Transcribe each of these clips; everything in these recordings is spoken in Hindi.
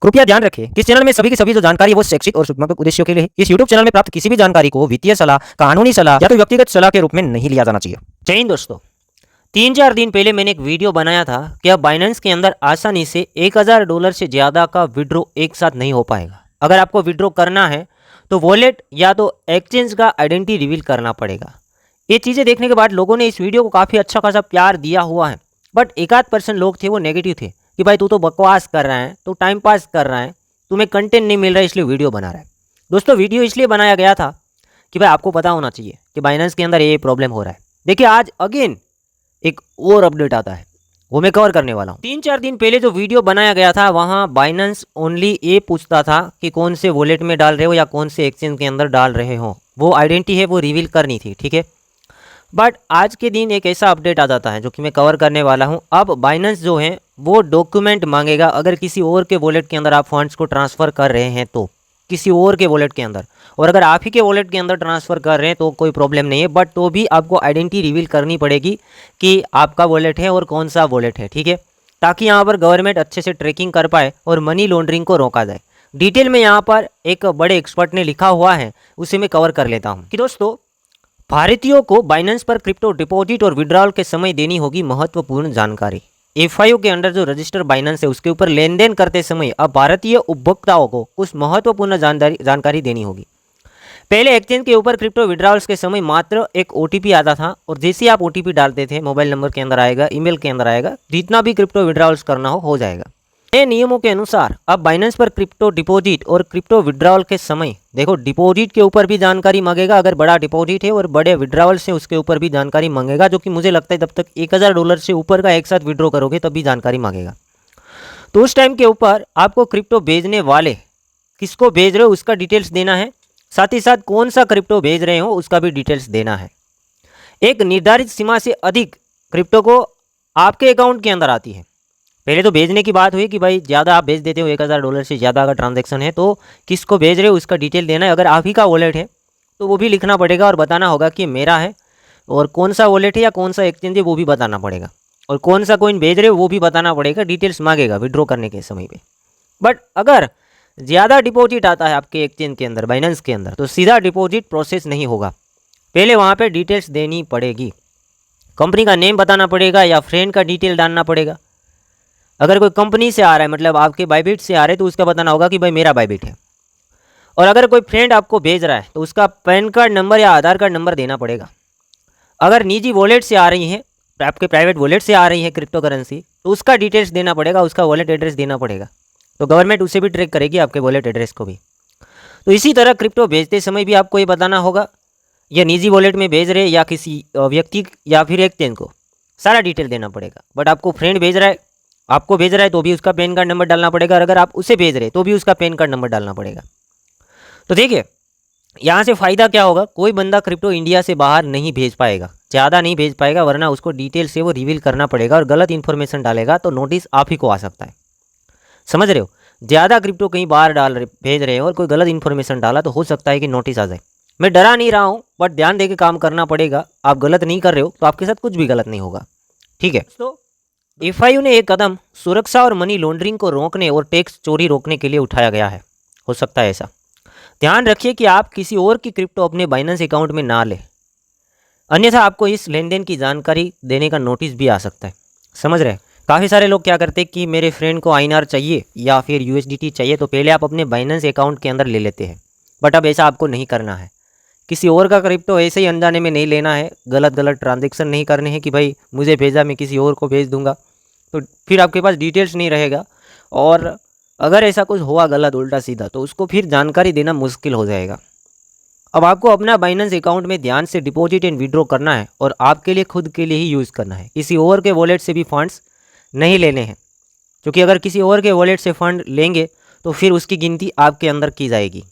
कृपया ध्यान रखें कि इस चैनल में सभी की सभी जो जानकारी है वो शैक्षिक और सूचनात्मक उद्देश्यों के लिए है। इस यूट्यूब चैनल में प्राप्त किसी भी जानकारी को वित्तीय सलाह, कानूनी सलाह या तो व्यक्तिगत सलाह के रूप में नहीं लिया जाना चाहिए। जय हिंद दोस्तों। 3-4 दिन पहले मैंने एक वीडियो बनाया था कि अब बाइनेंस के अंदर आसानी से $1000 से ज़्यादा का विड्रॉ एक साथ नहीं हो पाएगा। अगर आपको विड्रॉ करना है तो वॉलेट या तो एक्सचेंज का आइडेंटिटी रिवील करना पड़ेगा। ये चीज़ें देखने के बाद लोगों ने इस वीडियो को काफ़ी अच्छा खासा प्यार दिया हुआ है, बट 1-8% लोग थे वो नेगेटिव थे कि भाई तू तो बकवास कर रहा है, तू टाइम पास कर रहा है, तुम्हें कंटेंट नहीं मिल रहा है इसलिए वीडियो बना रहा है। दोस्तों, वीडियो इसलिए बनाया गया था कि भाई आपको पता होना चाहिए कि बाइनेंस के अंदर ये प्रॉब्लम हो रहा है। देखिए, आज अगेन एक और अपडेट आता है, वो मैं कवर करने वाला हूँ। 3-4 दिन पहले जो वीडियो बनाया गया था वहाँ बाइनेंस ओनली ये पूछता था कि कौन से वॉलेट में डाल रहे हो या कौन से एक्सचेंज के अंदर डाल रहे हो, वो आइडेंटिटी है वो रिवील करनी थी, ठीक है। बट आज के दिन एक ऐसा अपडेट आ जाता है जो कि मैं कवर करने वाला हूँ। अब बाइनेंस जो है वो डॉक्यूमेंट मांगेगा अगर किसी और के वॉलेट के अंदर आप फंड्स को ट्रांसफ़र कर रहे हैं तो, किसी और के वॉलेट के अंदर, और अगर आप ही के वॉलेट के अंदर ट्रांसफ़र कर रहे हैं तो कोई प्रॉब्लम नहीं है, बट तो भी आपको आइडेंटिटी रिवील करनी पड़ेगी कि आपका वॉलेट है और कौन सा वॉलेट है, ठीक है, ताकि यहाँ पर गवर्नमेंट अच्छे से ट्रैकिंग कर पाए और मनी लॉन्ड्रिंग को रोका जाए। डिटेल में यहाँ पर एक बड़े एक्सपर्ट ने लिखा हुआ है, उसे मैं कवर कर लेता हूँ कि दोस्तों, भारतीयों को बाइनेंस पर क्रिप्टो डिपॉजिट और विड्रॉल के समय देनी होगी महत्वपूर्ण जानकारी। एफआईओ के अंडर जो रजिस्टर्ड बाइनेंस है उसके ऊपर लेन देन करते समय अब भारतीय उपभोक्ताओं को कुछ महत्वपूर्ण जानकारी देनी होगी। पहले एक्सचेंज के ऊपर क्रिप्टो विड्रॉल्स के समय मात्र एक ओटीपी आता था और जैसे आप ओटीपी डालते थे मोबाइल नंबर के अंदर आएगा, ईमेल के अंदर आएगा, जितना भी क्रिप्टो विड्रॉल्स करना हो जाएगा। नए नियमों के अनुसार अब बाइनेंस पर क्रिप्टो डिपॉजिट और क्रिप्टो विड्रॉल के समय, देखो, डिपॉजिट के ऊपर भी जानकारी मांगेगा, अगर बड़ा डिपॉजिट है, और बड़े विड्रॉल से उसके ऊपर भी जानकारी मांगेगा, जो कि मुझे लगता है जब तक $1000 से ऊपर का एक साथ विड्रॉ करोगे तब भी जानकारी मांगेगा। तो उस टाइम के ऊपर आपको क्रिप्टो भेजने वाले किसको भेज रहे हो उसका डिटेल्स देना है, साथ ही साथ कौन सा क्रिप्टो भेज रहे हो उसका भी डिटेल्स देना है। एक निर्धारित सीमा से अधिक क्रिप्टो को आपके अकाउंट के अंदर आती है। पहले तो भेजने की बात हुई कि भाई ज़्यादा आप भेज देते हो, $1000 से ज़्यादा का ट्रांजैक्शन है तो किसको भेज रहे हो उसका डिटेल देना है। अगर आप ही का वॉलेट है तो वो भी लिखना पड़ेगा और बताना होगा कि मेरा है, और कौन सा वॉलेट है या कौन सा एक्सचेंज है वो भी बताना पड़ेगा, और कौन सा कॉइन भेज रहे हो वो भी बताना पड़ेगा। डिटेल्स मांगेगा विड्रॉ करने के समय पे। बट अगर ज़्यादा डिपॉजिट आता है आपके एक्सचेंज के अंदर, बाइनेंस के अंदर, तो सीधा डिपॉजिट प्रोसेस नहीं होगा, पहले वहाँ पर डिटेल्स देनी पड़ेगी। कंपनी का नेम बताना पड़ेगा या फ्रेंड का डिटेल डालना पड़ेगा। अगर कोई कंपनी से आ रहा है, मतलब आपके बाइबिट से आ रहे हैं, तो उसका बताना होगा कि भाई मेरा बाइबिट है। और अगर कोई फ्रेंड आपको भेज रहा है तो उसका पैन कार्ड नंबर या आधार कार्ड नंबर देना पड़ेगा। अगर निजी वॉलेट से आ रही है, आपके प्राइवेट वॉलेट से आ रही है क्रिप्टो करेंसी, तो उसका डिटेल्स देना पड़ेगा, उसका वॉलेट एड्रेस देना पड़ेगा, तो गवर्नमेंट उसे भी ट्रैक करेगी, आपके वॉलेट एड्रेस को भी। तो इसी तरह क्रिप्टो भेजते समय भी आपको ये बताना होगा, या निजी वॉलेट में भेज रहे या किसी व्यक्ति या फिर एक्सचेंज को, सारा डिटेल देना पड़ेगा। बट आपको फ्रेंड भेज रहा है, आपको भेज रहा है तो भी उसका पैन कार्ड नंबर डालना पड़ेगा, और अगर आप उसे भेज रहे तो भी उसका पैन कार्ड नंबर डालना पड़ेगा। तो देखिए, यहाँ से फ़ायदा क्या होगा, कोई बंदा क्रिप्टो इंडिया से बाहर नहीं भेज पाएगा, ज़्यादा नहीं भेज पाएगा, वरना उसको डिटेल से वो रिवील करना पड़ेगा, और गलत इन्फॉर्मेशन डालेगा तो नोटिस आप ही को आ सकता है। समझ रहे हो, ज़्यादा क्रिप्टो कहीं बाहर भेज रहे हो और कोई गलत इन्फॉर्मेशन डाला तो हो सकता है कि नोटिस आ जाए। मैं डरा नहीं रहा हूँ, बट ध्यान दे के काम करना पड़ेगा। आप गलत नहीं कर रहे हो तो आपके साथ कुछ भी गलत नहीं होगा, ठीक है। तो एफआईयू ने एक कदम सुरक्षा और मनी लॉन्ड्रिंग को रोकने और टैक्स चोरी रोकने के लिए उठाया गया है, हो सकता है ऐसा। ध्यान रखिए कि आप किसी और की क्रिप्टो अपने बाइनेंस अकाउंट में ना लें, अन्यथा आपको इस लेन देन की जानकारी देने का नोटिस भी आ सकता है। समझ रहे हैं, काफ़ी सारे लोग क्या करते हैं कि मेरे फ्रेंड को आईएनआर चाहिए या फिर यूएसडीटी चाहिए, तो पहले आप अपने बाइनेंस अकाउंट के अंदर ले लेते हैं, बट अब ऐसा आपको नहीं करना है। किसी और का क्रिप्टो ऐसे ही अनजाने में नहीं लेना है, गलत ट्रांजेक्शन नहीं करने हैं कि भाई मुझे भेजा मैं किसी और को भेज दूंगा, तो फिर आपके पास डिटेल्स नहीं रहेगा, और अगर ऐसा कुछ हुआ गलत उल्टा सीधा तो उसको फिर जानकारी देना मुश्किल हो जाएगा। अब आपको अपना बाइनेंस अकाउंट में ध्यान से डिपॉजिट एंड विड्रॉ करना है, और आपके लिए खुद के लिए ही यूज़ करना है, किसी और के वॉलेट से भी फंड्स नहीं लेने हैं, क्योंकि अगर किसी और के वॉलेट से फ़ंड लेंगे तो फिर उसकी गिनती आपके अंदर की जाएगी।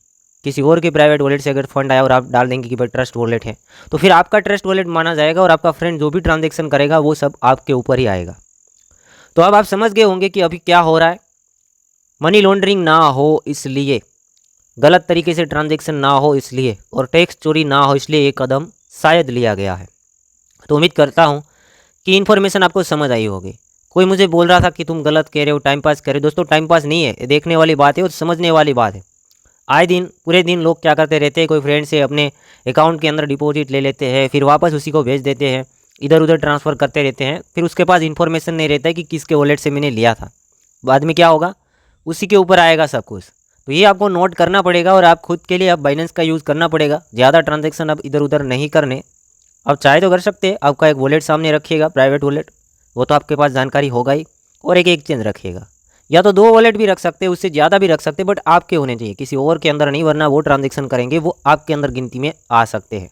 किसी और के प्राइवेट वॉलेट से अगर फंड आया और आप डाल देंगे कि भाई ट्रस्ट वॉलेट है, तो फिर आपका ट्रस्ट वॉलेट माना जाएगा, और आपका फ्रेंड जो भी ट्रांजेक्शन करेगा वो सब आपके ऊपर ही आएगा। तो अब आप समझ गए होंगे कि अभी क्या हो रहा है। मनी लॉन्ड्रिंग ना हो इसलिए, गलत तरीके से ट्रांजेक्शन ना हो इसलिए, और टैक्स चोरी ना हो इसलिए ये कदम शायद लिया गया है। तो उम्मीद करता हूँ कि इन्फॉर्मेशन आपको समझ आई होगी। कोई मुझे बोल रहा था कि तुम गलत कह रहे हो, टाइम पास कर रहे हो। दोस्तों टाइम पास नहीं है, ये देखने वाली बात है और समझने वाली बात है। आए दिन पूरे दिन लोग क्या करते रहते हैं, कोई फ्रेंड से अपने अकाउंट के अंदर डिपॉजिट ले लेते हैं, फिर वापस उसी को भेज देते हैं, इधर उधर ट्रांसफ़र करते रहते हैं, फिर उसके पास इन्फॉर्मेशन नहीं रहता है कि किसके वॉलेट से मैंने लिया था। बाद में क्या होगा, उसी के ऊपर आएगा सब कुछ। तो ये आपको नोट करना पड़ेगा और आप खुद के लिए आप बाइनेंस का यूज़ करना पड़ेगा। ज़्यादा ट्रांजेक्शन अब इधर उधर नहीं करने। आप चाहे तो कर सकते हैं, आपका एक वॉलेट सामने रखिएगा, प्राइवेट वॉलेट, वो तो आपके पास जानकारी होगा ही, और एक एक्सचेंज रखिएगा, या तो 2 वॉलेट भी रख सकते हैं, उससे ज़्यादा भी रख सकते हैं, बट आपके होने चाहिए, किसी और के अंदर नहीं, वरना वो ट्रांजेक्शन करेंगे वो आपके अंदर गिनती में आ सकते हैं।